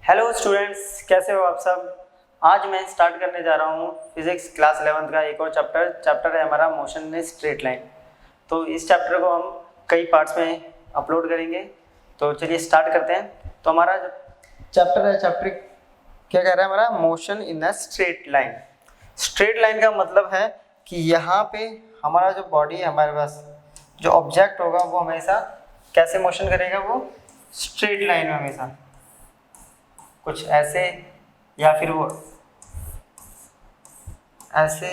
Hello students, कैसे हो आप सब। आज मैं स्टार्ट करने जा रहा हूँ फिजिक्स क्लास 11th का एक और चैप्टर है हमारा मोशन इन स्ट्रेट लाइन। तो इस चैप्टर को हम कई पार्ट्स में अपलोड करेंगे। तो चलिए स्टार्ट करते हैं। तो हमारा जो चैप्टर क्या कह रहा है हमारा, motion in a straight line. Straight line का मतलब है कि यहाँ पे हमारा जो बॉडी है, हमारे पास जो ऑब्जेक्ट होगा वो हमेशा कैसे मोशन करेगा, वो स्ट्रेट लाइन में हमेशा कुछ ऐसे या फिर वो ऐसे,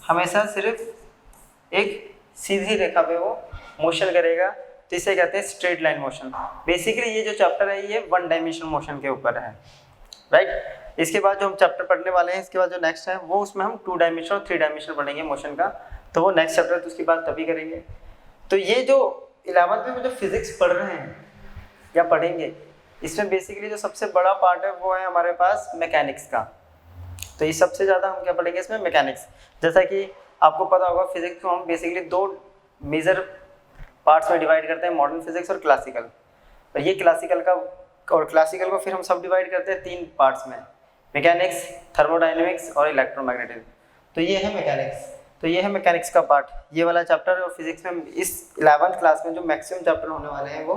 हमेशा सिर्फ एक सीधी रेखा पे वो मोशन करेगा। तो इसे कहते हैं स्ट्रेट लाइन मोशन। बेसिकली ये जो चैप्टर है ये वन डायमेंशन मोशन के ऊपर है, राइट। इसके बाद जो हम चैप्टर पढ़ने वाले हैं, इसके बाद जो नेक्स्ट है वो उसमें हम 2 डायमेंशन और 3 डायमेंशन पढ़ेंगे मोशन का। तो वो नेक्स्ट चैप्टर, तो उसकी बात तभी करेंगे। तो ये जो 11th में जो फिजिक्स पढ़ रहे हैं या पढ़ेंगे, इसमें बेसिकली जो सबसे बड़ा पार्ट है वो है हमारे पास मैकेनिक्स का। तो ये सबसे ज़्यादा हम क्या पढ़ेंगे इसमें, मैकेनिक्स। जैसा कि आपको पता होगा फिजिक्स को हम बेसिकली 2 मेजर पार्ट्स में डिवाइड करते हैं, मॉडर्न फिजिक्स और क्लासिकल। और ये क्लासिकल को फिर हम सब डिवाइड करते हैं 3 पार्ट्स में, मैकेनिक्स, थर्मोडाइनमिक्स और इलेक्ट्रोमैग्नेटिज्म। तो ये है मैकेनिक्स। तो ये है मैकेनिक्स का पार्ट, ये वाला चैप्टर। और फिजिक्स में इस 11th क्लास में जो मैक्सिमम चैप्टर होने वाले हैं वो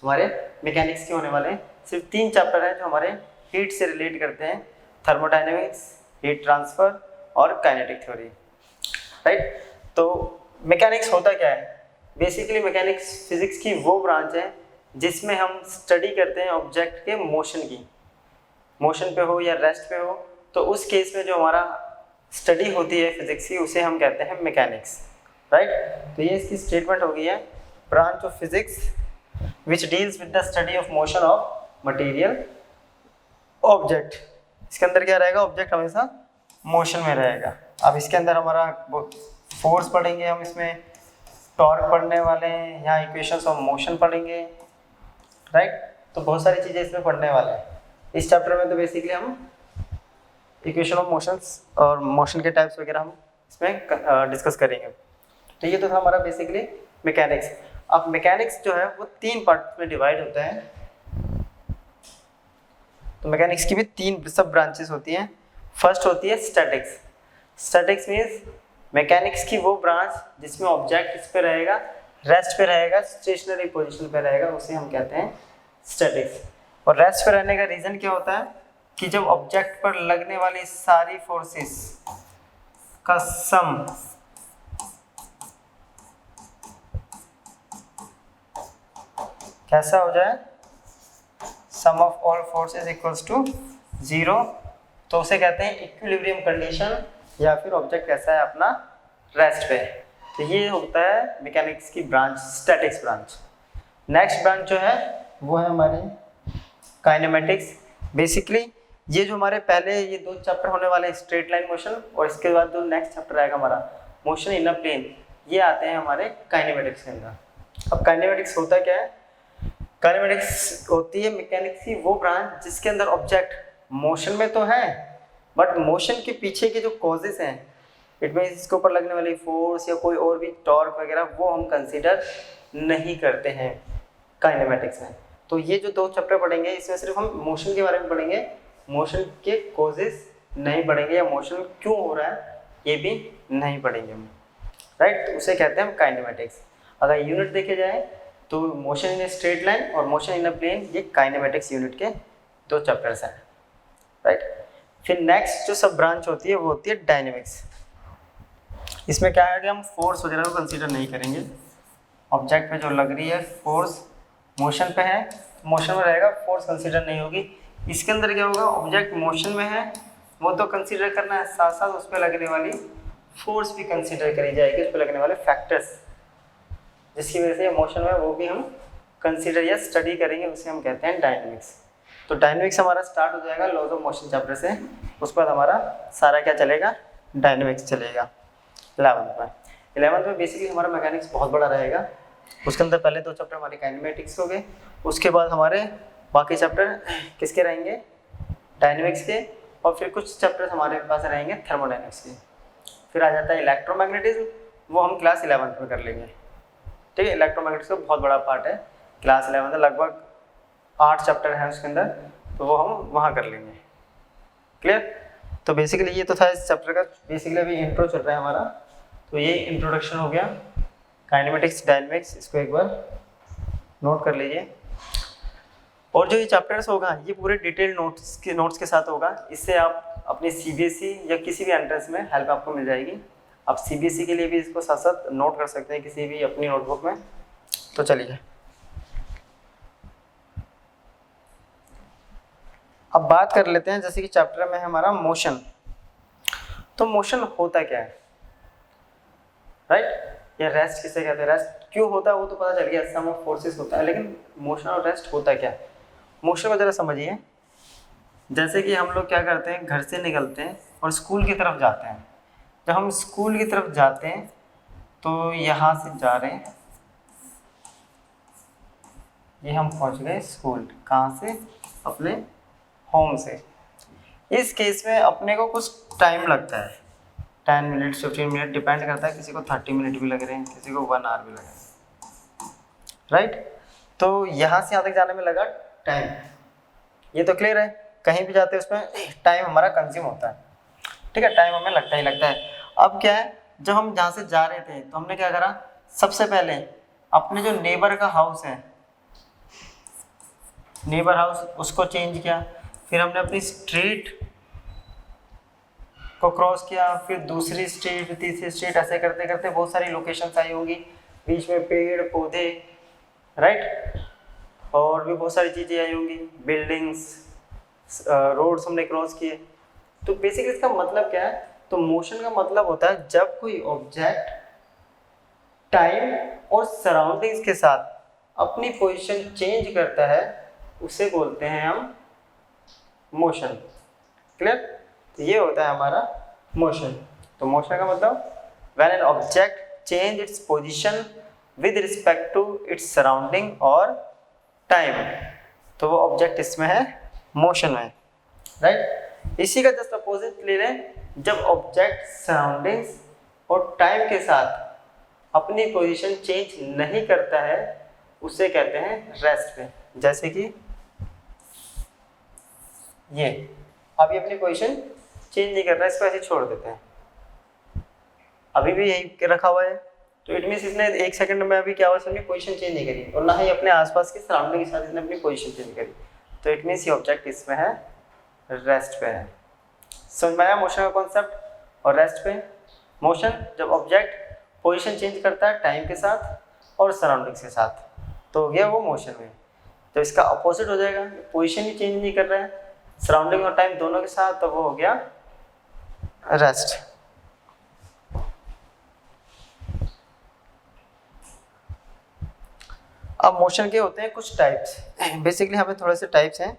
हमारे मैकेनिक्स के होने वाले हैं। सिर्फ 3 चैप्टर हैं जो हमारे हीट से रिलेट करते हैं, थर्मोडायनेमिक्स, हीट ट्रांसफर और काइनेटिक थ्योरी, राइट। तो मैकेनिक्स होता क्या है, बेसिकली मैकेनिक्स फिजिक्स की वो ब्रांच है जिसमें हम स्टडी करते हैं ऑब्जेक्ट के मोशन की, मोशन पे हो या रेस्ट पे हो। तो उस केस में जो हमारा स्टडी होती है फिजिक्स की, उसे हम कहते हैं मैकेनिक्स, राइट। तो ये इसकी स्टेटमेंट हो गई है, branch of physics which deals with the study of motion of material object। इसके अंदर क्या रहेगा, ऑब्जेक्ट हमेशा मोशन में रहेगा। अब इसके अंदर हमारा फोर्स पढ़ेंगे हम, इसमें टॉर्क पढ़ने वाले हैं, यहाँ इक्वेशंस ऑफ मोशन पढ़ेंगे, राइट। तो बहुत सारी चीज़ें इसमें पढ़ने वाले हैं इस चैप्टर में। तो बेसिकली हम इक्वेशन ऑफ मोशंस और मोशन के टाइप्स वगैरह हम इसमें डिस्कस करेंगे। तो ये तो था हमारा बेसिकली मैकेनिक्स। अब मैकेनिक्स जो है वो 3 पार्ट में डिवाइड होता है। तो मैकेनिक्स की भी 3 सब ब्रांचेस होती हैं। फर्स्ट होती है स्टैटिक्स। स्टैटिक्स मीन्स मैकेनिक्स की वो ब्रांच जिसमें ऑब्जेक्ट इस पे रहेगा, रेस्ट पे रहेगा, स्टेशनरी पोजीशन पे रहेगा, उसे हम कहते हैं स्टैटिक्स। और रेस्ट पे रहने का रीज़न क्या होता है कि जब ऑब्जेक्ट पर लगने वाली सारी फोर्सेस का सम कैसा हो जाए, sum of all forces equals to 0, तो उसे कहते हैं इक्विलिब्रियम कंडीशन, या फिर ऑब्जेक्ट कैसा है अपना रेस्ट पे। तो ये होता है मैकेनिक्स की branch, statics branch. Next branch जो है वो है हमारी काइनेमेटिक्स। बेसिकली ये जो हमारे पहले ये 2 चैप्टर होने वाले हैं, स्ट्रेट लाइन मोशन, और इसके बाद जो नेक्स्ट चैप्टर आएगा हमारा मोशन इन अ प्लेन, ये आते हैं हमारे काइनेमेटिक्स के अंदर। अब काइनेमेटिक्स होता क्या है, काइनेमेटिक्स होती है मैकेनिक्स की वो ब्रांच जिसके अंदर ऑब्जेक्ट मोशन में तो है, बट मोशन के पीछे के जो कॉजेस हैं, इट मीन्स इसके ऊपर लगने वाली फोर्स या कोई और भी टॉर्क वगैरह, वो हम कंसीडर नहीं करते हैं काइनेमेटिक्स में। तो ये जो 2 चैप्टर पढ़ेंगे इसमें सिर्फ हम मोशन के बारे में पढ़ेंगे, मोशन के कॉजेस नहीं पढ़ेंगे, या मोशन क्यों हो रहा है ये भी नहीं पढ़ेंगे हम, राइट। तो उसे कहते हैं हम काइनेमेटिक्स। अगर यूनिट देखे जाए तो motion in a straight line और मोशन इन अ प्लेन, ये काइनेमेटिक्स यूनिट के 2 चैप्टर्स हैं, राइट। फिर नेक्स्ट जो सब ब्रांच होती है वो होती है डायनेमिक्स। इसमें क्या है कि हम फोर्स वगैरह को कंसीडर नहीं करेंगे, ऑब्जेक्ट पे जो लग रही है फोर्स मोशन पे है, मोशन में रहेगा, फोर्स कंसीडर नहीं होगी। इसके अंदर क्या होगा, ऑब्जेक्ट मोशन में है वो तो कंसीडर करना है, साथ साथ उस पर लगने वाली फोर्स भी कंसीडर करी जाएगी, उस पर लगने वाले फैक्टर्स जिसकी वजह से मोशन में, वो भी हम कंसीडर या स्टडी करेंगे, उसे हम कहते हैं डायनेमिक्स। तो डायनेमिक्स हमारा स्टार्ट हो जाएगा लॉज ऑफ मोशन चैप्टर से, उसके बाद हमारा सारा क्या चलेगा, डायनेमिक्स चलेगा 11th में बेसिकली हमारा मैकेनिक्स बहुत बड़ा रहेगा। उसके अंदर पहले 2 चैप्टर हमारे काइनेमेटिक्स हो गए, उसके बाद हमारे बाकी चैप्टर किसके रहेंगे, डायनेमिक्स के, और फिर कुछ चैप्टर्स हमारे पास रहेंगे थर्मोडायनेमिक्स के। फिर आ जाता है इलेक्ट्रोमैग्नेटिज्म, वो हम क्लास 11th में कर लेंगे, ठीक है। इलेक्ट्रोमैग्नेटिक्स का बहुत बड़ा पार्ट है, क्लास 11 लगभग 8 चैप्टर हैं उसके अंदर, तो वो हम वहाँ कर लेंगे। क्लियर? तो बेसिकली ये तो था इस चैप्टर का, बेसिकली अभी इंट्रो चल रहा है हमारा, तो ये इंट्रोडक्शन हो गया काइनेमेटिक्स डायनेमिक्स, इसको एक बार नोट कर लीजिए। और जो ये चैप्टर्स होगा ये पूरे डिटेल नोट्स के साथ होगा, इससे आप अपनी सीबीएसई या किसी भी एंट्रेंस में हेल्प आपको मिल जाएगी। आप सीबीएसई के लिए भी इसको साथ साथ नोट कर सकते हैं किसी भी अपनी नोटबुक में। तो चलिए अब बात कर लेते हैं, जैसे कि चैप्टर में है हमारा मोशन। तो मोशन होता क्या है, राइट? या रेस्ट किसे कहते हैं, रेस्ट क्यों होता है वो तो पता चल गया, सम ऑफ फोर्सेस होता है, लेकिन मोशन और रेस्ट होता क्या है? मोशन को जरा समझिए। जैसे कि हम लोग क्या करते हैं, घर से निकलते हैं और स्कूल की तरफ जाते हैं। जब हम स्कूल की तरफ जाते हैं तो यहाँ से जा रहे हैं, ये हम पहुँच गए स्कूल, कहाँ से? अपने होम से। इस केस में अपने को कुछ टाइम लगता है, 10 मिनट 15 मिनट डिपेंड करता है, किसी को 30 मिनट भी लग रहे हैं, किसी को 1 आवर भी लग रहे हैं, राइट? तो यहाँ से यहाँ तक जाने में लगा टाइम, ये तो क्लियर है। कहीं भी जाते हैं उसमें टाइम हमारा कंज्यूम होता है, ठीक है, टाइम हमें लगता ही लगता है। अब क्या है, जब हम जहाँ से जा रहे थे तो हमने क्या करा, सबसे पहले अपने जो नेबर का हाउस है, नेबर हाउस, उसको चेंज किया। फिर हमने अपनी स्ट्रीट को क्रॉस किया, फिर दूसरी स्ट्रीट, तीसरी स्ट्रीट, ऐसे करते करते बहुत सारी लोकेशंस आई होंगी, बीच में पेड़ पौधे, राइट, और भी बहुत सारी चीज़ें आई होंगी, बिल्डिंग्स, रोड्स हमने क्रॉस किए। तो बेसिकली इसका मतलब क्या है, तो मोशन का मतलब होता है जब कोई ऑब्जेक्ट टाइम और सराउंडिंग्स के साथ अपनी पोजीशन चेंज करता है, उसे बोलते हैं हम मोशन। क्लियर? तो ये होता है हमारा मोशन। तो मोशन का मतलब when an object change its position with respect to its surrounding और टाइम, तो वो ऑब्जेक्ट इसमें है मोशन में, राइट? इसी का जस्ट अपोजिट ले लें, जब ऑब्जेक्ट सराउंडिंग्स और टाइम के साथ अपनी पोजीशन चेंज नहीं करता है, उसे कहते हैं रेस्ट पे। जैसे कि ये अभी अपनी पोजीशन चेंज नहीं कर रहा है, इसको ऐसे छोड़ देते हैं, अभी भी यही रखा हुआ है, तो इट मीन्स इसने 1 सेकंड में अभी क्या हुआ, इसने पोजीशन चेंज नहीं करी और ना ही अपने आसपास की सराउंडिंग के साथ इसने अपनी पोजीशन चेंज करी, तो इट मीन्स ये ऑब्जेक्ट इसमें है रेस्ट पे है। समझ में आया मोशन का कॉन्सेप्ट? और रेस्ट पे मोशन जब ऑब्जेक्ट पोजीशन चेंज करता है टाइम के साथ और सराउंडिंग्स के साथ, तो हो गया वो मोशन में। तो इसका अपोजिट हो जाएगा, पोजीशन ही चेंज नहीं कर रहा है, सराउंडिंग और टाइम दोनों के साथ, तो वो हो गया रेस्ट। अब मोशन के होते हैं कुछ टाइप्स, बेसिकली हमें थोड़े से टाइप्स हैं,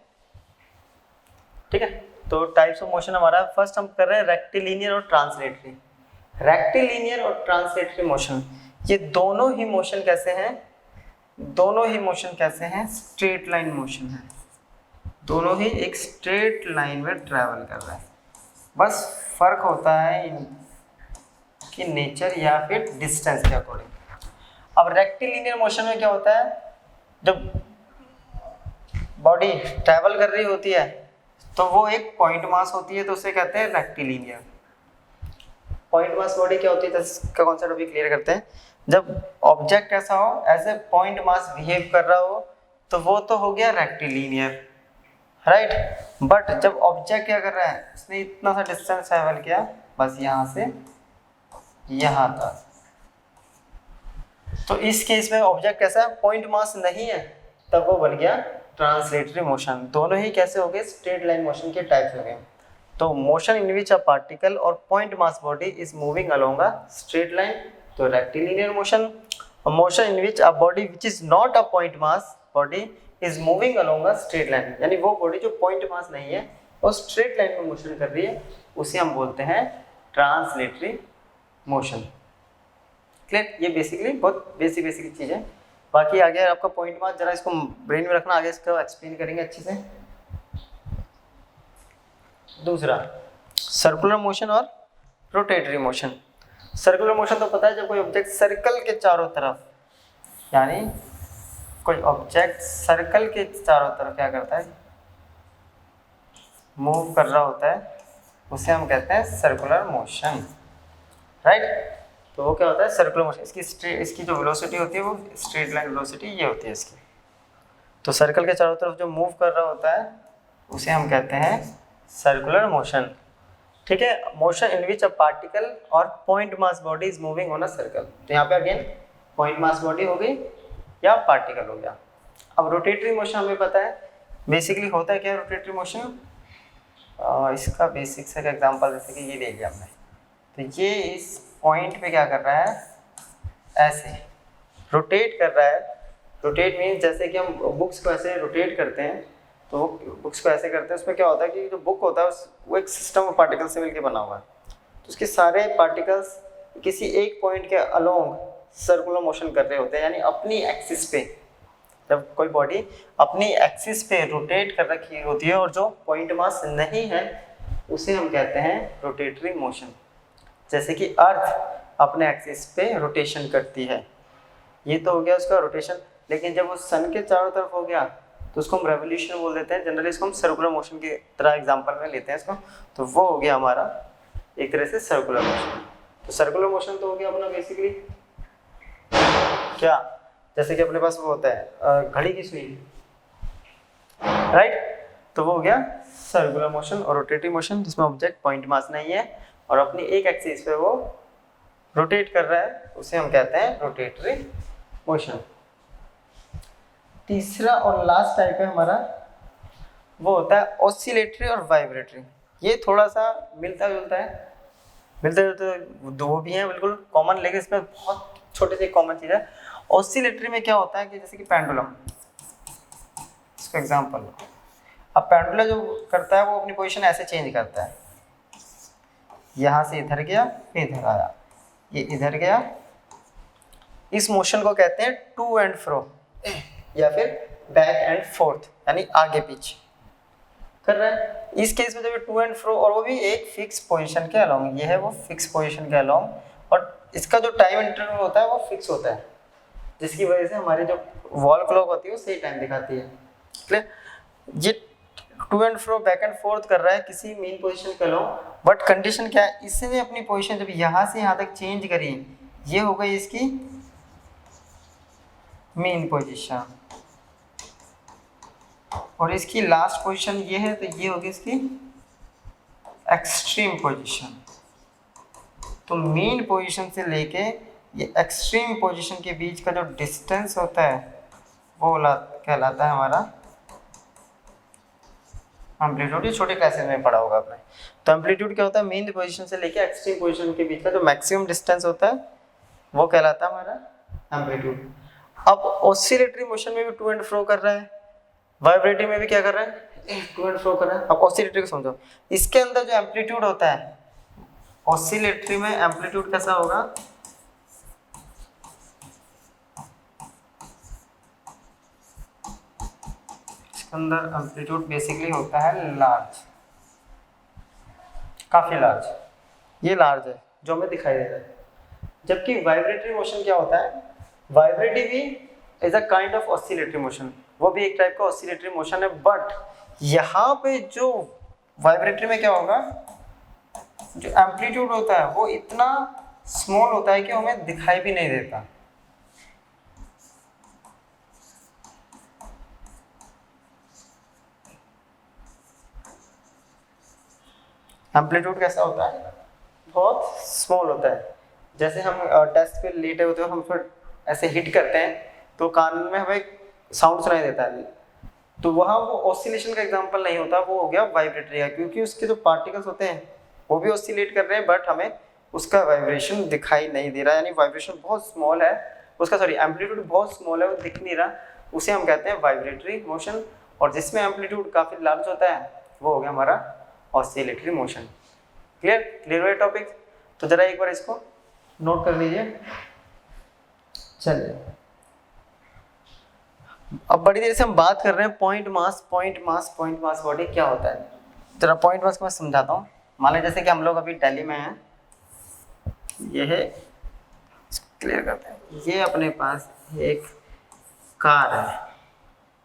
ठीक है? तो टाइप्स ऑफ मोशन हमारा फर्स्ट हम कर रहे हैं रेक्टिलिनियर और ट्रांसलेटरी। रेक्टिलिनियर और ट्रांसलेटरी मोशन, ये दोनों ही मोशन कैसे हैं? दोनों ही मोशन कैसे हैं? स्ट्रेट लाइन मोशन है, दोनों ही एक स्ट्रेट लाइन में ट्रैवल कर रहा है, बस फर्क होता है इनकी नेचर या फिर डिस्टेंस के अकॉर्डिंग। अब रेक्टिलिनियर मोशन में क्या होता है, जब बॉडी ट्रैवल कर रही होती है तो वो एक पॉइंट मास होती है, तो उसे कहते हैं रेक्टिलिनियर। पॉइंट मास बॉडी क्या होती है, तो इसका कॉन्सेप्ट अभी क्लियर करते हैं। जब ऑब्जेक्ट ऐसा हो, as a point mass behave कर रहा हो, तो वो तो हो गया रेक्टिलिनियर, राइट? बट जब ऑब्जेक्ट क्या कर रहा है, उसने इतना सा डिस्टेंस ट्रैवल किया, बस यहाँ से यहाँ तक, तो इस केस में ऑब्जेक्ट कैसा है, पॉइंट मास नहीं है, तब वो बन गया ट्रांसलेटरी मोशन। दोनों ही कैसे हो गए, स्ट्रेट लाइन मोशन के टाइप्स हो गए। तो motion in which a particle or point mass body is moving along a straight line, तो rectilinear motion. Motion in which a body which is not a point mass body is moving along a straight line, यानी वो body जो point mass नहीं है और straight line में motion कर रही है, उसे हम बोलते हैं ट्रांसलेटरी मोशन। क्लियर? ये बेसिकली बहुत बेसिक चीज़ है। बाकी आगे आपका पॉइंट मास जरा इसको ब्रेन में रखना, आगे इसको एक्सप्लेन करेंगे अच्छे से। दूसरा सर्कुलर मोशन और रोटेटरी मोशन। सर्कुलर मोशन तो पता है, जब कोई ऑब्जेक्ट सर्कल के चारों तरफ, यानी कोई ऑब्जेक्ट सर्कल के चारों तरफ क्या करता है, मूव कर रहा होता है उसे हम कहते हैं सर्कुलर मोशन, राइट। तो वो क्या होता है, सर्कुलर मोशन। इसकी जो वेलोसिटी होती है वो स्ट्रेट लाइन वेलोसिटी ये होती है इसकी। तो सर्कल के चारों तरफ जो मूव कर रहा होता है उसे हम कहते हैं सर्कुलर मोशन, ठीक है। Motion in which a particle or point mass body is moving on a circle. तो यहाँ पे अगेन पॉइंट मास बॉडी हो गई या पार्टिकल हो गया। अब रोटेटरी मोशन हमें पता है बेसिकली होता है क्या रोटेटरी मोशन। इसका बेसिक सा एग्जांपल जैसे कि ये ले लिया हमने, तो ये इस पॉइंट पे क्या कर रहा है, ऐसे रोटेट कर रहा है। रोटेट मीन्स जैसे कि हम बुक्स को ऐसे रोटेट करते हैं, तो बुक्स को ऐसे करते हैं, उसमें क्या होता है कि जो बुक होता है वो एक सिस्टम ऑफ पार्टिकल से मिलकर बना हुआ है। तो उसके सारे पार्टिकल्स किसी एक पॉइंट के अलोंग सर्कुलर मोशन कर रहे होते हैं, यानी अपनी एक्सिस पे। जब कोई बॉडी अपनी एक्सिस पे रोटेट कर रखी होती है और जो पॉइंट मास नहीं है उसे हम कहते हैं रोटेटरी मोशन। जैसे कि अर्थ अपने एक्सिस पे रोटेशन करती है, ये तो हो गया उसका रोटेशन। लेकिन जब वो सन के चारों तरफ हो गया तो उसको हम रेवोल्यूशन बोल देते हैं। जनरली इसको हम सर्कुलर मोशन की तरह एग्जांपल में लेते हैं इसको। तो वो हो गया हमारा एक तरह से सर्कुलर मोशन। तो सर्कुलर मोशन तो हो गया अपना बेसिकली क्या, जैसे कि अपने पास वो होता है घड़ी की सुई, राइट। तो वो हो गया सर्कुलर मोशन। और रोटेटरी मोशन जिसमें ऑब्जेक्ट पॉइंट मास नहीं है और अपनी एक एक्सिस पे वो रोटेट कर रहा है उसे हम कहते हैं रोटेटरी मोशन। तीसरा और लास्ट टाइप है हमारा, वो होता है ऑसिलेटरी और वाइब्रेटरी। ये थोड़ा सा मिलता जुलता है, मिलते जुलते दो भी हैं बिल्कुल कॉमन, लेकिन इसमें बहुत छोटी सी कॉमन चीज़ है। ऑसिलेटरी में क्या होता है कि जैसे कि पेंडुलम, इसको एग्जांपल लो। अब पेंडुलम जो करता है वो अपनी पोजीशन ऐसे चेंज करता है, यहाँ से इधर गया फिर इधर आया, ये इधर गया। इस मोशन को कहते हैं टू एंड फ्रो या फिर बैक एंड फोर्थ, यानी आगे पीछे कर रहा है। इस केस में जब टू एंड फ्रो और वो भी एक फिक्स पोजीशन के अलोंग, ये है वो फिक्स पोजीशन के अलोंग, और इसका जो टाइम इंटरवल होता है वो फिक्स होता है, जिसकी वजह से हमारी जो वॉल क्लॉक होती है वो सही टाइम दिखाती है। क्लियर। ये to and fro back and forth कर रहा है किसी मेन पोजीशन के अलोंग, बट कंडीशन क्या है, इसने अपनी पोजीशन जब यहाँ से यहाँ तक चेंज करी, ये हो गई इसकी मेन पोजीशन, और इसकी लास्ट पोजीशन ये है, तो ये होगी इसकी एक्सट्रीम पोजीशन। तो मेन पोजीशन से लेके ये एक्सट्रीम पोजीशन के बीच का जो डिस्टेंस होता है वो कहलाता है हमारा एम्पलीट्यूड। ये छोटे क्लासेस में पढ़ा होगा आपने। तो एम्पलीट्यूड क्या होता है, मेन पोजीशन से लेके एक्सट्रीम पोजीशन के बीच का जो मैक्सिमम डिस्टेंस होता है वो कहलाता है हमारा एम्पलीट्यूड। अब ऑसिलेटरी मोशन में भी टू एंड फ्रो कर रहा है, वाइब्रेटरी में भी क्या कर रहा है, टू एंड फ्रो कर रहा है। अब ऑसिलेटरी को समझो, इसके अंदर जो एम्पलीट्यूड होता है, ऑसिलेटरी में एम्पलीट्यूड कैसा होगा, इसके अंदर एम्पलीट्यूड बेसिकली होता है लार्ज, काफी लार्ज, ये लार्ज है जो हमें दिखाई दे रहा है। जबकि वाइब्रेटरी मोशन क्या होता है, वाइब्रेटरी भी is a kind of oscillatory motion, वो भी एक टाइप का ऑसिलेटरी मोशन है। बट यहाँ पे जो वाइब्रेटरी में क्या होगा, जो एम्पलीट्यूड होता है वो इतना स्मॉल होता है कि हमें दिखाई भी नहीं देता। एम्पलीट्यूड कैसा होता है, बहुत स्मॉल होता है। जैसे हम डेस्क पे लेटे होते हैं, हम फिर ऐसे हिट करते हैं तो कान में हमें साउंड सुनाई देता है, तो वहाँ वो ऑसिलेशन का एग्जांपल नहीं होता, वो हो गया वाइब्रेटरी का, क्योंकि उसके जो पार्टिकल्स होते हैं वो भी ऑसिलेट कर रहे हैं बट हमें उसका वाइब्रेशन दिखाई नहीं दे रहा, यानी वाइब्रेशन बहुत स्मॉल है उसका, सॉरी एम्पलीट्यूड बहुत स्मॉल है, वो दिख नहीं रहा, उसे हम कहते हैं वाइब्रेटरी मोशन। और जिसमें एम्पलीट्यूड काफ़ी लार्ज होता है वो हो गया हमारा ऑसिलेटरी मोशन। क्लियर, क्लियर हुआ टॉपिक। तो जरा एक बार इसको नोट कर लीजिए। चलिए अब बड़ी देर से हम बात कर रहे हैं point mass, point mass, point mass body क्या होता है। जरा पॉइंट मास को मैं समझाता हूँ। मान लीजिए जैसे कि हम लोग अभी दिल्ली में हैं, ये है, क्लियर करते हैं, ये अपने पास एक कार है,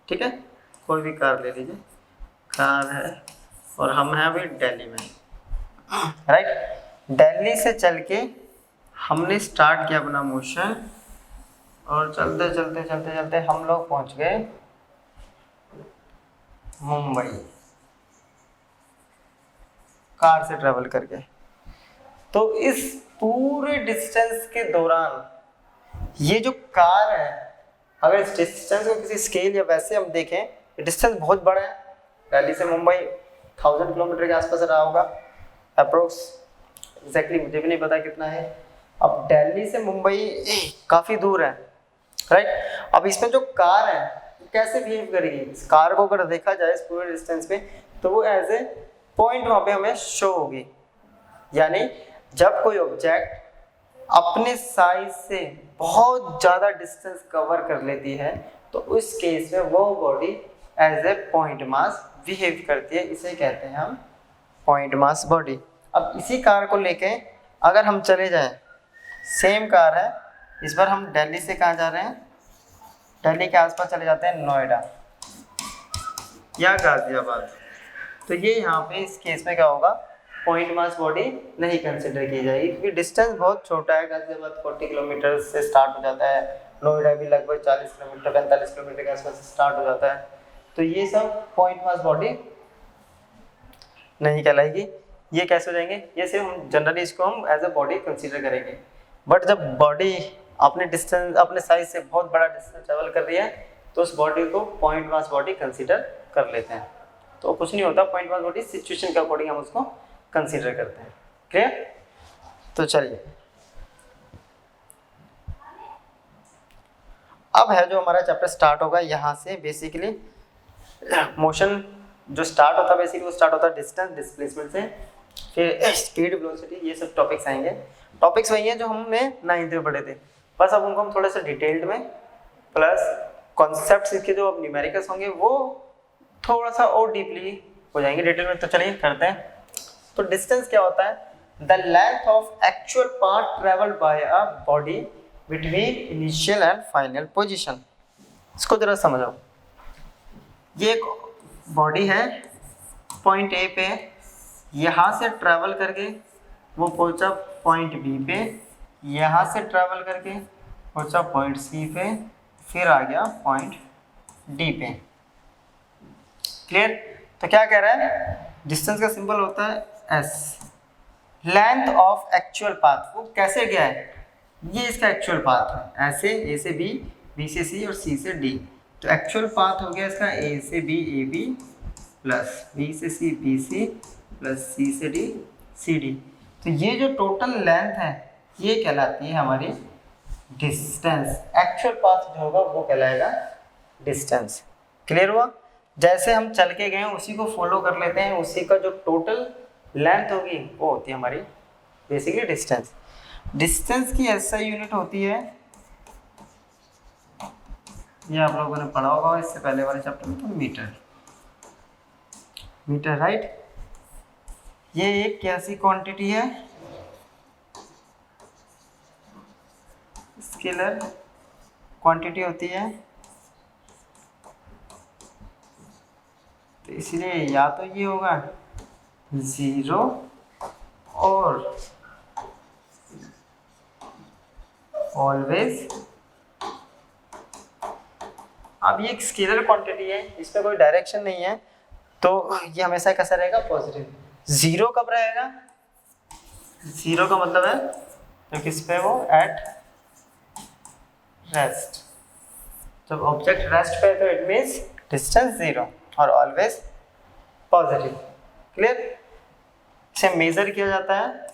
ठीक है, कोई भी कार ले लीजिए, कार है, और हम हैं अभी दिल्ली में, राइट। दिल्ली से चल के हमने स्टार्ट किया अपना मोशन और चलते चलते चलते चलते हम लोग पहुंच गए मुंबई, कार से ट्रेवल करके। तो इस पूरे डिस्टेंस के दौरान ये जो कार है, अगर इस डिस्टेंस को किसी स्केल या वैसे हम देखें, ये डिस्टेंस बहुत बड़ा है। दिल्ली से मुंबई 1000 किलोमीटर के आसपास रहा होगा अप्रोक्स, एग्जैक्टली मुझे भी नहीं पता कितना है। अब दिल्ली से मुंबई काफ़ी दूर है, राइट। अब इसमें जो कार है कैसे बिहेव करेगी, इस कार को अगर देखा जाए इस पूरे डिस्टेंस पे, तो वो एज ए पॉइंट वहाँ पे हमें शो होगी। यानी जब कोई ऑब्जेक्ट अपने साइज से बहुत ज़्यादा डिस्टेंस कवर कर लेती है, तो उस केस में वो body as a point mass behave करती है, इसे कहते हैं हम पॉइंट मास बॉडी। अब इसी कार को लेके अगर हम चले जाएं, सेम कार है, इस बार हम दिल्ली से कहाँ जा रहे हैं, दिल्ली के आसपास चले जाते हैं नोएडा या गाजियाबाद, तो ये यहाँ पे इस केस में क्या होगा, पॉइंट मास बॉडी नहीं कंसिडर की जाएगी, क्योंकि डिस्टेंस बहुत छोटा है। गाजियाबाद 40 किलोमीटर से स्टार्ट हो जाता है, नोएडा भी लगभग 40 किलोमीटर 45 किलोमीटर के आसपास स्टार्ट हो जाता है, तो ये सब पॉइंट मास बॉडी नहीं कहलाएगी। ये कैसे हो जाएंगे, ये सिर्फ हम जनरली इसको हम एज ए बॉडी कंसिडर करेंगे। बट जब बॉडी अपने डिस्टेंस अपने साइज से बहुत बड़ा डिस्टेंस ट्रेवल कर रही है, तो उस बॉडी को पॉइंट मास बॉडी कंसिडर कर लेते हैं। तो कुछ नहीं होता, पॉइंट मास बॉडी सिचुएशन के अकॉर्डिंग हम उसको कंसीडर करते हैं। क्लियर? तो चलिए, अब है जो हमारा चैप्टर स्टार्ट होगा यहाँ से। बेसिकली मोशन जो स्टार्ट होता है बेसिकली वो स्टार्ट होता है डिस्टेंस डिस्प्लेसमेंट से, फिर स्पीड वेलोसिटी, ये सब टॉपिक्स आएंगे। टॉपिक्स वही हैं जो हमने 9th में पढ़े थे, बस अब उनको हम थोड़े से डिटेल्ड में, प्लस कॉन्सेप्ट्स इसके जो अब न्यूमेरिकल्स होंगे वो थोड़ा सा और डीपली हो जाएंगे डिटेल में। तो चलिए करते हैं। तो डिस्टेंस क्या होता है, the length of actual path travelled by a body between initial and final position. इसको जरा समझो, ये एक बॉडी है, पॉइंट ए पे, यहाँ से ट्रेवल करके वो पहुंचा पॉइंट बी पे, यहाँ से ट्रेवल करके पहुंचा पॉइंट सी पे, फिर आ गया पॉइंट डी पे। क्लियर? तो क्या कह रहा है, डिस्टेंस का सिंबल होता है S. Length of actual path, वो कैसे गया है, ये इसका एक्चुअल पाथ है, ऐसे ए से बी, बी से सी और सी से डी। तो एक्चुअल पाथ हो गया इसका ए से B A B, plus B से सी बी सी, प्लस सी से डी सी डी। तो ये जो टोटल लेंथ है ये कहलाती है हमारी डिस्टेंस। एक्चुअल पाथ जो होगा वो कहलाएगा डिस्टेंस। क्लियर हुआ? जैसे हम चल के गए उसी को फॉलो कर लेते हैं, उसी का जो टोटल लेंथ होगी वो होती है हमारी बेसिकली डिस्टेंस। डिस्टेंस की एसआई यूनिट होती है, ये आप लोगों ने पढ़ा होगा इससे पहले वाले चैप्टर में, तो मीटर। Metre, right. ये एक कैसी क्वांटिटी है, स्केलर क्वांटिटी होती है, तो इसलिए या तो ये होगा 0 और ऑलवेज। अब ये एक स्केलर क्वांटिटी है, इसमें कोई डायरेक्शन नहीं है, तो ये हमेशा कैसा रहेगा, पॉजिटिव। 0 कब रहेगा, 0 का मतलब है तो किस पे, वो एट रेस्ट। जब ऑब्जेक्ट रेस्ट पे है तो इट मीन्स डिस्टेंस 0 और ऑलवेज पॉजिटिव। क्लियर? इसे मेजर किया जाता है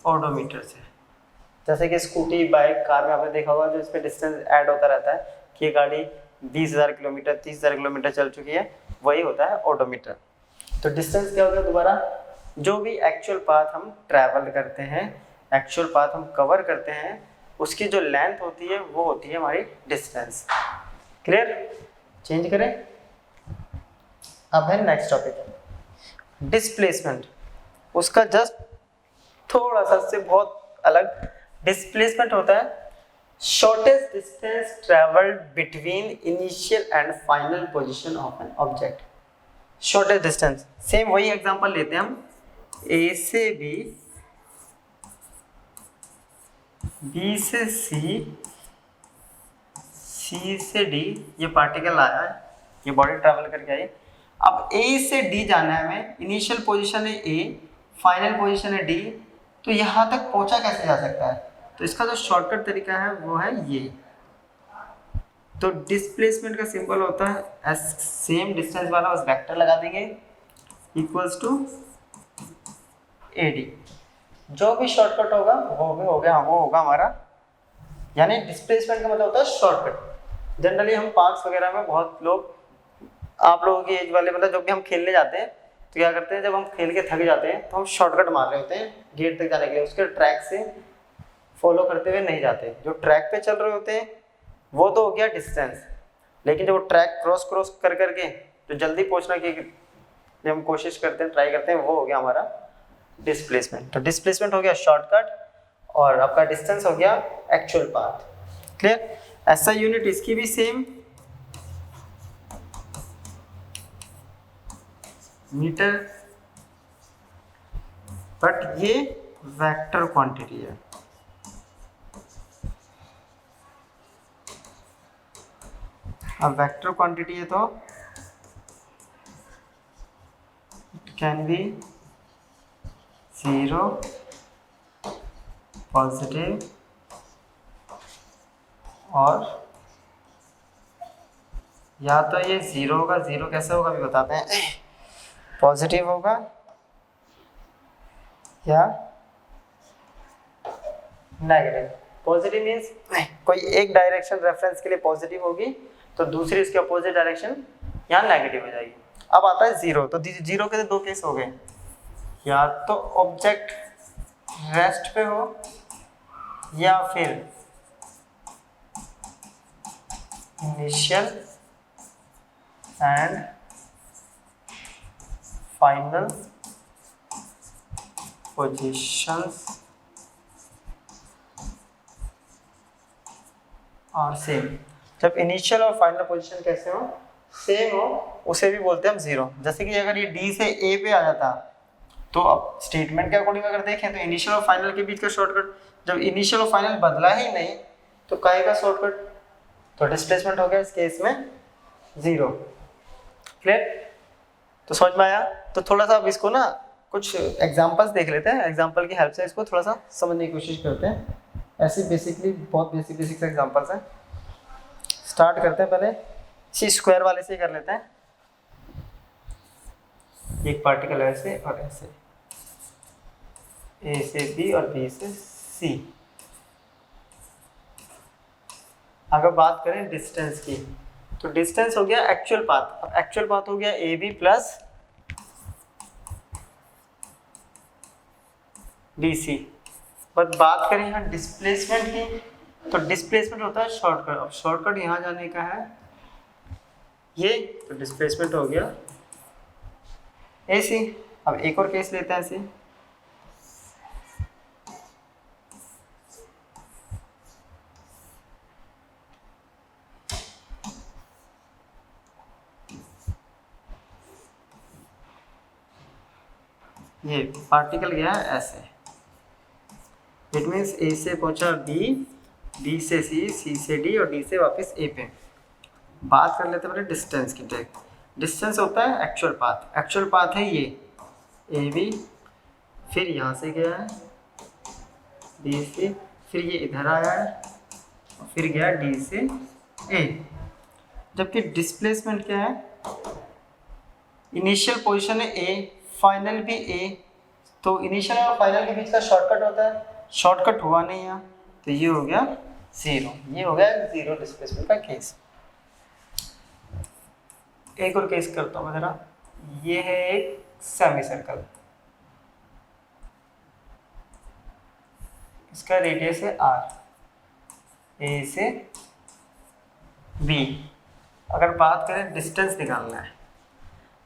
ओडोमीटर से। जैसे कि स्कूटी, बाइक, कार में आपने देखा होगा जो इस पे डिस्टेंस ऐड होता रहता है कि ये गाड़ी 20,000 किलोमीटर 30,000 किलोमीटर चल चुकी है, वही होता है ओडोमीटर। तो डिस्टेंस क्या होता है, दोबारा जो भी एक्चुअल पाथ हम ट्रैवल करते हैं, एक्चुअल पाथ हम कवर करते हैं, उसकी जो लेंथ होती है वो होती है हमारी डिस्टेंस। क्लियर? चेंज करें। अब है नेक्स्ट टॉपिक, डिस्प्लेसमेंट। उसका जस्ट थोड़ा सा से बहुत अलग डिस्प्लेसमेंट होता है shortest distance travelled between initial and final position of an object. Shortest distance, same वही एग्जांपल लेते हैं हम, ए से बी, बी से सी, सी से डी, ये पार्टिकल आया है, ये बॉडी ट्रैवल करके आई। अब ए से डी जाना है हमें, इनिशियल पोजीशन है ए, फाइनल पोजीशन है डी, तो यहाँ तक पहुँचा कैसे जा सकता है? तो इसका जो शॉर्टकट तरीका है वो है ये। तो डिस्प्लेसमेंट का सिंबल होता है एस, सेम डिस्टेंस वाला बस वेक्टर लगा देंगे, इक्वल्स टू ए डी। जो भी शॉर्टकट होगा वो भी हो गया, वो होगा हमारा, यानी डिस्प्लेसमेंट का मतलब होता है शॉर्टकट। जनरली हम पार्क्स वगैरह में बहुत लोग, आप लोगों की एज वाले, मतलब जब भी हम खेलने जाते हैं तो क्या करते हैं, जब हम खेल के थक जाते हैं तो हम शॉर्टकट मार रहे होते हैं गेट तक जाने के लिए, उसके ट्रैक से फॉलो करते हुए नहीं जाते। जो ट्रैक पे चल रहे होते हैं वो तो हो गया डिस्टेंस, लेकिन जब वो ट्रैक क्रॉस कर करके जो जल्दी पहुंचना की जब हम कोशिश करते हैं, ट्राई करते हैं, वो हो गया हमारा डिस्प्लेसमेंट। तो डिस्प्लेसमेंट हो गया शॉर्टकट और आपका डिस्टेंस हो गया एक्चुअल पाथ। क्लियर? ऐसा यूनिट इसकी भी सेम, मीटर, बट ये वेक्टर क्वांटिटी है। अब वेक्टर क्वांटिटी है तो इट कैन बी 0, पॉजिटिव और या तो ये 0 होगा, 0 कैसे होगा अभी बताते हैं, पॉजिटिव होगा या नेगेटिव। पॉजिटिव मीन्स कोई एक डायरेक्शन रेफरेंस के लिए पॉजिटिव होगी तो दूसरी उसके अपोजिट डायरेक्शन यहाँ नेगेटिव हो जाएगी। अब आता है 0, तो 0 के दो केस हो गए, या तो ऑब्जेक्ट रेस्ट पे हो या फिर इनिशियल एंड फाइनल पोजीशंस और सेम। जब इनिशियल और फाइनल पोजीशन कैसे हो, सेम हो, उसे भी बोलते हैं हम 0। जैसे कि अगर ये डी से ए पे आ जाता तो अब स्टेटमेंट के अकॉर्डिंग अगर देखें तो इनिशियल और फाइनल के बीच का शॉर्टकट, जब इनिशियल और फाइनल बदला ही नहीं तो काहे का शॉर्टकट, तो डिस्प्लेसमेंट हो गया इस केस में 0। क्लियर? तो समझ में आया? तो थोड़ा सा अब इसको ना कुछ एग्जांपल्स देख लेते हैं, एग्जांपल की हेल्प से इसको थोड़ा सा समझने की कोशिश करते हैं। ऐसे बेसिकली बहुत बेसिक एग्जांपल्स हैं। स्टार्ट करते हैं, पहले सी स्क्वायर वाले से ही कर लेते हैं। एक पार्टिकल ऐसे और ऐसे, ए से बी और बी से सी। अगर बात करें डिस्टेंस की तो डिस्टेंस हो गया एक्चुअल पाथ। अब एक्चुअल पाथ हो गया A B plus D C. But बात करें यहाँ डिस्प्लेसमेंट की तो डिस्प्लेसमेंट होता है शॉर्टकट। अब शॉर्टकट यहाँ जाने का है ये, तो डिस्प्लेसमेंट हो गया ए सी। अब एक और केस लेते हैं ऐसे, ये पार्टिकल गया है ऐसे, इट मीन्स ए से पहुंचा बी, बी से सी, सी से डी और डी से वापस ए पे। बात कर लेते हैं पहले डिस्टेंस की। टेक डिस्टेंस होता है एक्चुअल पाथ। एक्चुअल पाथ है ये ए बी, फिर यहाँ से गया है बी से, फिर ये इधर आया है और फिर गया डी से ए। जबकि डिस्प्लेसमेंट क्या है, इनिशियल पोजीशन है ए, फाइनल भी ए, तो इनिशियल और फाइनल के बीच का शॉर्टकट होता है, शॉर्टकट हुआ नहीं यहाँ, तो ये हो गया 0। ये हो गया 0 डिस्प्लेसमेंट का केस। एक और केस करता हूँ जरा। ये है एक सेमी सर्कल, इसका रेडियस है r, ए से बी। अगर बात करें डिस्टेंस निकालना है,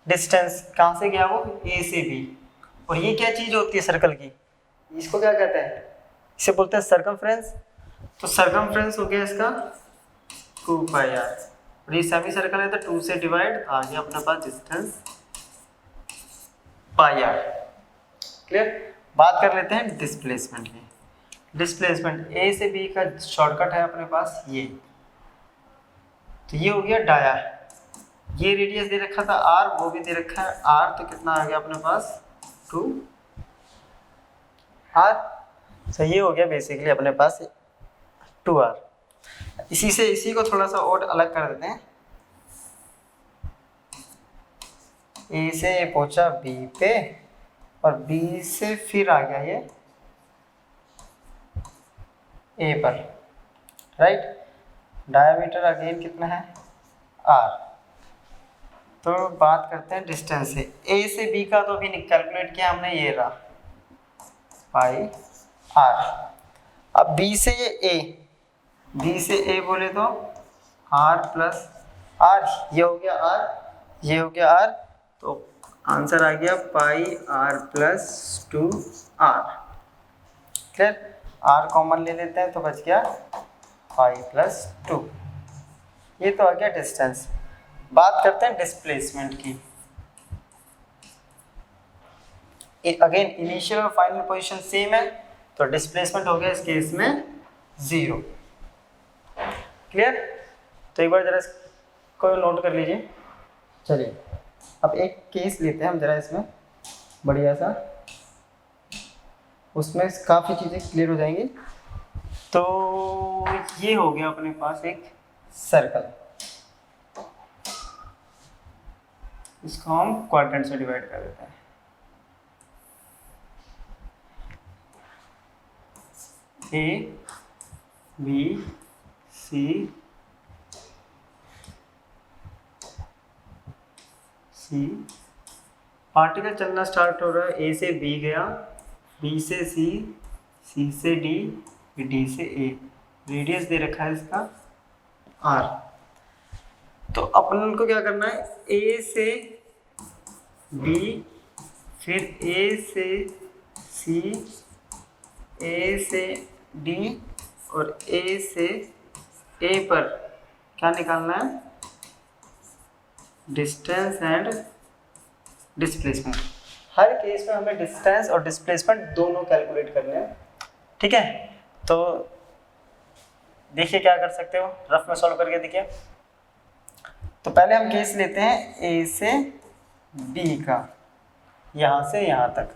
डिस्टेंस कहाँ से गया वो, ए से बी। और ये क्या चीज़ होती है सर्कल की, इसको क्या कहते हैं, इसे बोलते हैं सर्कमफ्रेंस। तो सरकमफ्रेंस हो गया इसका 2 पाई आर, और ये सेमी सर्कल है तो 2 से डिवाइड, आ गया अपने पास डिस्टेंस पाई आर। क्लियर। बात कर लेते हैं डिस्प्लेसमेंट की। डिस्प्लेसमेंट ए से बी का शॉर्टकट है अपने पास ये, तो ये हो गया डाया, ये रेडियस दे रखा था आर, वो भी दे रखा है आर, तो कितना आ गया अपने पास 2 आर। तो ये हो गया बेसिकली अपने पास 2 आर। इसी को थोड़ा सा और अलग कर देते हैं, ए से ये पहुंचा बी पे, और बी से फिर आ गया ये ए पर, राइट। डायमीटर अगेन कितना है आर। तो बात करते हैं डिस्टेंस से, ए से बी का तो अभी कैलकुलेट किया हमने, ये रहा पाई आर। अब बी से ये ए, बी से ए बोले तो आर प्लस आर, ये हो गया आर, ये हो गया आर, तो आंसर आ गया pi r plus 2 r. Clear. R common ले लेते हैं तो बच गया पाई प्लस 2। ये तो आ गया डिस्टेंस। बात करते हैं डिस्प्लेसमेंट की। अगेन इनिशियल और फाइनल पोजीशन सेम है, तो डिस्प्लेसमेंट हो गया इस केस में 0। क्लियर। तो एक बार जरा इसको नोट कर लीजिए। चलिए अब एक केस लेते हैं हम जरा, इसमें बढ़िया सा, उसमें काफ़ी चीज़ें क्लियर हो जाएंगी। तो ये हो गया अपने पास एक सर्कल, इसको हम क्वाड्रेंट से डिवाइड कर देते हैं। A B C C, particle चलना स्टार्ट हो रहा है, ए से बी गया, बी से सी, सी से डी, डी से ए, रेडियस दे रखा है इसका आर। तो अपन को क्या करना है, ए से बी, फिर ए से सी, ए से डी, और ए से ए पर क्या निकालना है, distance and displacement. Her case में हमें डिस्टेंस और डिस्प्लेसमेंट दोनों कैलकुलेट करने हैं। ठीक है, तो देखिए क्या कर सकते हो, रफ में सॉल्व करके देखिए। तो पहले हम केस लेते हैं ए से बी का, यहाँ से यहाँ तक।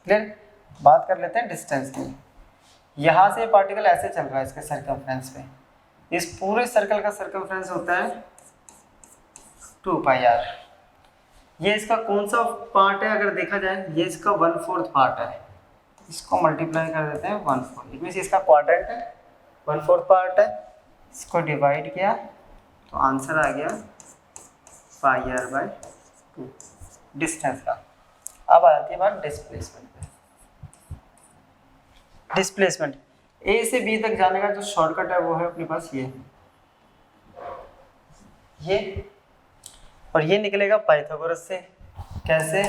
क्लियर। बात कर लेते हैं डिस्टेंस की। यहाँ से पार्टिकल ऐसे चल रहा है इसके सर्कमफ्रेंस पे, इस पूरे सर्कल का सर्कमफ्रेंस होता है 2 पाई आर। ये इसका कौन सा पार्ट है, अगर देखा जाए ये इसका 1/4 पार्ट है, इसको मल्टीप्लाई कर देते हैं 1/4, इट मीन्स इसका क्वाड्रेंट है, 1/4 पार्ट है। इसको डिवाइड किया तो आंसर आ गया पाई आर बाय 2 डिस्टेंस का। अब आती है बात डिस्प्लेसमेंट पे। डिस्प्लेसमेंट ए से बी तक जाने का जो शॉर्टकट है वो है अपने पास ये, और ये निकलेगा पाइथागोरस से। कैसे,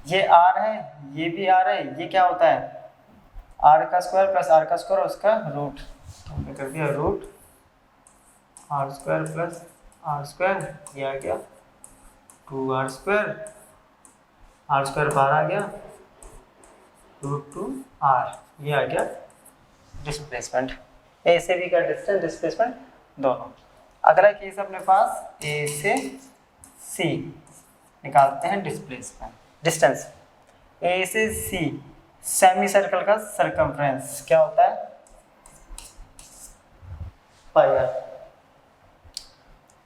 ये आर है, ये भी आर है, ये क्या होता है आर का स्क्वायर प्लस आर का स्क्वायर, उसका रूट, तो हमने कर दिया root R square plus R square, ये आ गया 2r स्क्वायर, आर स्क्वायर बाहर आ गया, √2r, ये आ गया डिस्प्लेसमेंट। ए से बी का डिस्टेंस डिस्प्लेसमेंट दोनों। अगला केस अपने पास ए से सी, निकालते हैं डिस्प्लेसमेंट डिस्टेंस। ए से सी सेमी सर्कल का सर्कमफ्रेंस क्या होता है पाई आर।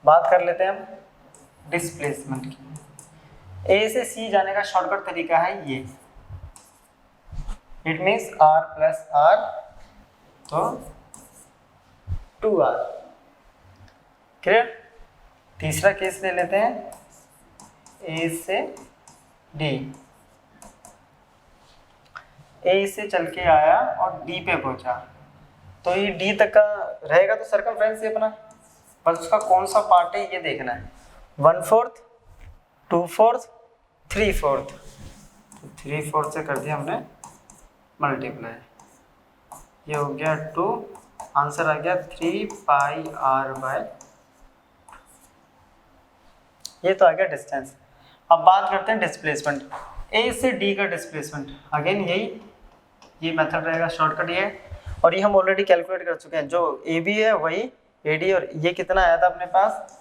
बात कर लेते हैं हम डिस्प्लेसमेंट की। ए से सी जाने का शॉर्टकट तरीका है ये, it means R plus R, तो 2r। क्लियर। तीसरा केस ले लेते हैं ए से डी। ए से चल के आया और डी पे पहुंचा, तो ये डी तक का रहेगा तो सर्कमफ्रेंस ही अपना, बस उसका कौन सा पार्ट है ये देखना है। 1/4, 2/4, 3/4, तो 3/4 से कर दिया हमने मल्टीप्लाई, ये हो गया 2, आंसर आ गया 3πr/, ये तो आ गया डिस्टेंस। अब बात करते हैं डिस्प्लेसमेंट, ए से डी का डिस्प्लेसमेंट। अगेन ये मेथड रहेगा, शॉर्टकट ये है, और ये हम ऑलरेडी कैलकुलेट कर चुके हैं। जो ए बी है वही ए डी, और ये कितना आया था अपने पास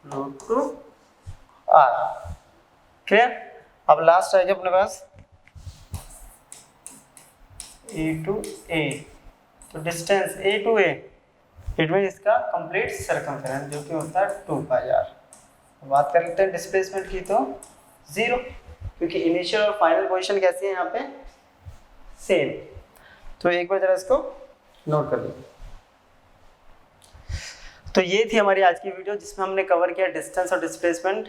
√2r। क्लियर। अब लास्ट आएगा अपने पास ए टू ए, तो distance A to A, it mean इसका कंप्लीट सर्कमफेरेंस जो कि होता है 2πr। बात कर लेते हैं डिस्प्लेसमेंट की, तो 0, क्योंकि इनिशियल और फाइनल पोजीशन कैसी है यहाँ पे, सेम। तो एक बार जरा इसको नोट कर लो। तो ये थी हमारी आज की वीडियो जिसमें हमने कवर किया डिस्टेंस और डिस्प्लेसमेंट।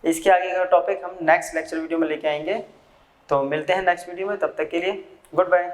इसके आगे का टॉपिक हम नेक्स्ट लेक्चर वीडियो में लेके आएंगे। तो मिलते हैं नेक्स्ट वीडियो में, तब तक के लिए गुड बाय।